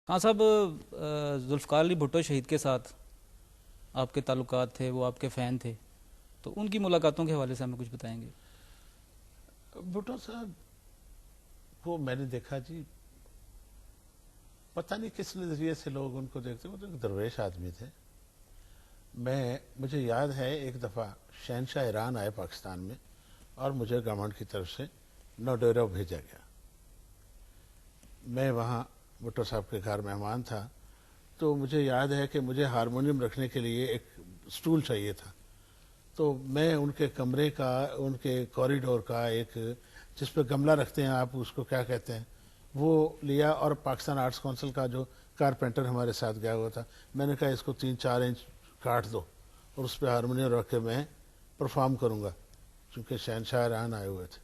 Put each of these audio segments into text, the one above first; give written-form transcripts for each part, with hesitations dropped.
خان صاحب، ذوالفقار علی بھٹو شہید کے ساتھ آپ کے تعلقات تھے، وہ آپ کے فین تھے، تو ان کی ملاقاتوں کے حوالے سے ہمیں کچھ بتائیں گے؟ بھٹو صاحب وہ میں نے دیکھا جی، پتہ نہیں کس نظریے سے لوگ ان کو دیکھتے، وہ تو ایک درویش آدمی تھے. مجھے یاد ہے ایک دفعہ شہنشاہ ایران آئے پاکستان میں اور مجھے گورنمنٹ کی طرف سے نوڈیرو بھیجا گیا. میں وہاں بھٹو صاحب کے گھر مہمان تھا، تو مجھے یاد ہے کہ مجھے ہارمونیم رکھنے کے لیے ایک سٹول چاہیے تھا. تو میں ان کے کمرے کا، ان کے کوریڈور کا ایک جس پہ گملہ رکھتے ہیں آپ، اس کو کیا کہتے ہیں، وہ لیا، اور پاکستان آرٹس کونسل کا جو کارپینٹر ہمارے ساتھ گیا ہوا تھا، میں نے کہا اس کو 3-4 انچ کاٹ دو اور اس پہ ہارمونیم رکھ کے میں پرفارم کروں گا، چونکہ شہنشاہ ایران آئے ہوئے تھے.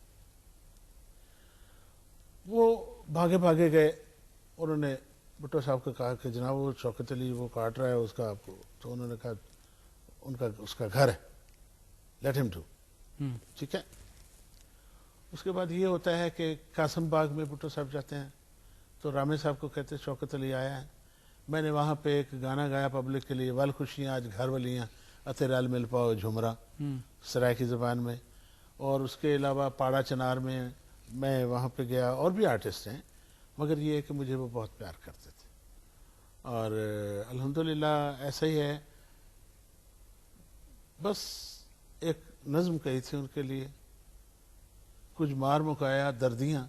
وہ بھاگے بھاگے گئے، انہوں نے بھٹو صاحب کو کہا کہ جناب وہ شوکت علی وہ کاٹ رہا ہے اس کا آپ کو، تو انہوں نے کہا اس کا گھر ہے، لیٹ ہم ڈو. ٹھیک ہے. اس کے بعد یہ ہوتا ہے کہ قاسم باغ میں بھٹو صاحب جاتے ہیں، تو رامے صاحب کو کہتے ہیں شوکت علی آیا ہے. میں نے وہاں پہ ایک گانا گایا پبلک کے لیے، ول خوشیاں آج گھر ولیاں اترال مل پاؤ جھمرا، سرائے کی زبان میں. اور اس کے علاوہ پاڑا چنار میں وہاں پہ گیا، اور بھی آرٹسٹ ہیں، مگر یہ ہے کہ مجھے وہ بہت پیار کرتے تھے. اور الحمدللہ ایسا ہی ہے. بس ایک نظم کہی تھی ان کے لیے، کچھ مار مکایا دردیاں،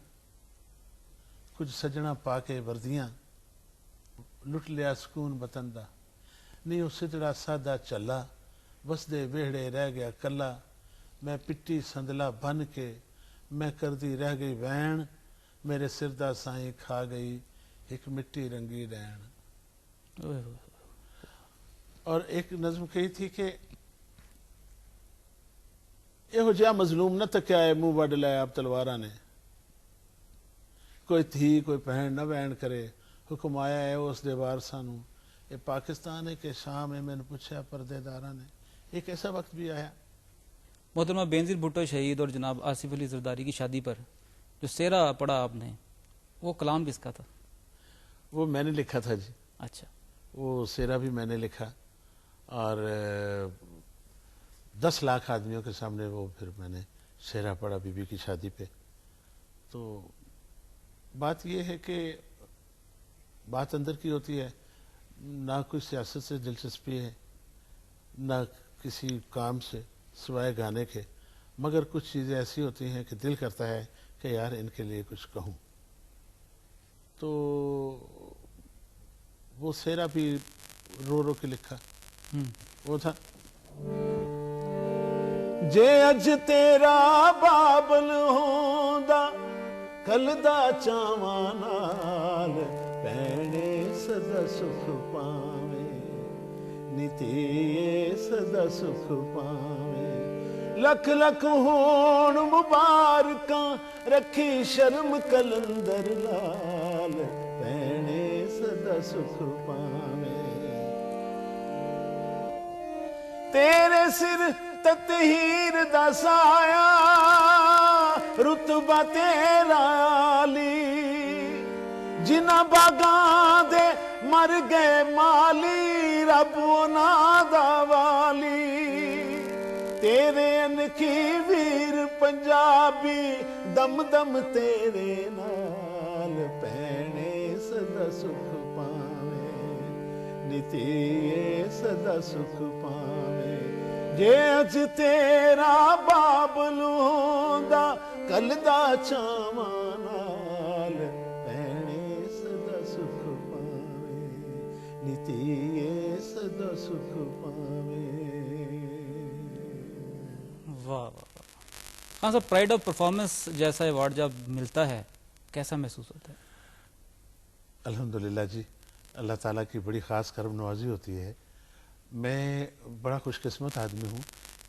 کچھ سجنا پا کے وردیاں، لٹ لیا سکون وطن دا، نہیں وہ سدڑا سادہ چلا، بس دے ویڑے رہ گیا کلا، میں پٹی سندلا بن کے میں کردی رہ گئی وین، میرے سر دا سائیں کھا گئی ایک مٹی رنگی ڈین. اور ایک نظم کہی تھی کہ یہو جہا مظلوم نہ تکیا ہے منہ وڈ لے اب تلواراں نے، کوئی تھی کوئی بہن نہ وین کرے، حکم آیا ہے اس دے وارثاں نوں، یہ پاکستان ہے کہ شام ہے، میں نے پوچھا پردے داراں نے. ایک ایسا وقت بھی آیا. محترمہ بینظیر بھٹو شہید اور جناب آصف علی زرداری کی شادی پر جو سیرا پڑھا آپ نے، وہ کلام کس کا تھا؟ وہ میں نے لکھا تھا جی. اچھا. وہ سیرا بھی میں نے لکھا، اور 10 لاکھ آدمیوں کے سامنے وہ پھر میں نے سیرا پڑھا بی بی کی شادی پہ. تو بات یہ ہے کہ بات اندر کی ہوتی ہے، نہ کوئی سیاست سے دلچسپی ہے، نہ کسی کام سے سوائے گانے کے، مگر کچھ چیزیں ایسی ہوتی ہیں کہ دل کرتا ہے کہ یار ان کے لیے کچھ کہوں. تو وہ سیرا بھی رو رو کے لکھا. وہ تھا جے اج تیرا بابل ہوندا کل دا چاواں نال، پینے سدا سکھ پاویں نیتیے سدا سکھ پاویں، لکھ لکھ ہون مبارکاں رکھی شرم کلندر لال، پینے سدا سکھ پاویں. تیرے سر تطہیر دا سایہ رتبہ تیرا عالی، جنہ باغاں دے مر گئے مالی رب انہاں دا والی. تیرے انکھی ویر پنجابی دم دم تیرے نال، پینے سدا سکھ پاویں نیتیے سدا سکھ پاویں. جے اج تیرا بابل ہوندا کل دا چاواں نال، پینے سدا سکھ پاویں نیتیے سدا سکھ پاویں. واہ واہ واہ. خان صاحب، پرائڈ آف پرفارمنس جیسا ایوارڈ جب ملتا ہے کیسا محسوس ہوتا ہے؟ الحمدللہ جی، اللہ تعالیٰ کی بڑی خاص کرم نوازی ہوتی ہے. میں بڑا خوش قسمت آدمی ہوں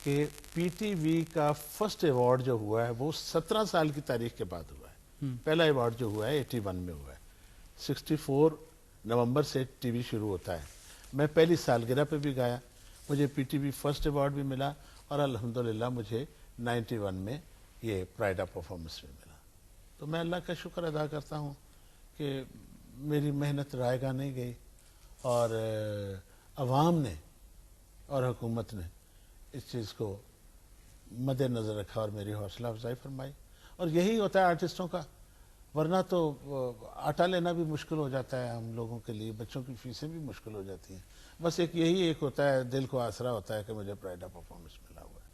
کہ پی ٹی وی کا فرسٹ ایوارڈ جو ہوا ہے وہ 17 سال کی تاریخ کے بعد ہوا ہے. پہلا ایوارڈ جو ہوا ہے 81 میں ہوا ہے. 64 نومبر سے ٹی وی شروع ہوتا ہے. میں پہلی سالگرہ پہ بھی گایا، مجھے P T V first award بھی ملا، اور الحمدللہ مجھے 91 میں یہ پرائڈ آف پرفارمنس بھی ملا. تو میں اللہ کا شکر ادا کرتا ہوں کہ میری محنت رائے گاہ نہیں گئی اور عوام نے اور حکومت نے اس چیز کو مد نظر رکھا اور میری حوصلہ افزائی فرمائی. اور یہی ہوتا ہے آرٹسٹوں کا, ورنہ تو آٹا لینا بھی مشکل ہو جاتا ہے ہم لوگوں کے لیے, بچوں کی فیسیں بھی مشکل ہو جاتی ہیں. بس یہی ایک ہوتا ہے, دل کو آسرا ہوتا ہے کہ مجھے پرائڈ آف پرفارمنس ملا ہوا ہے.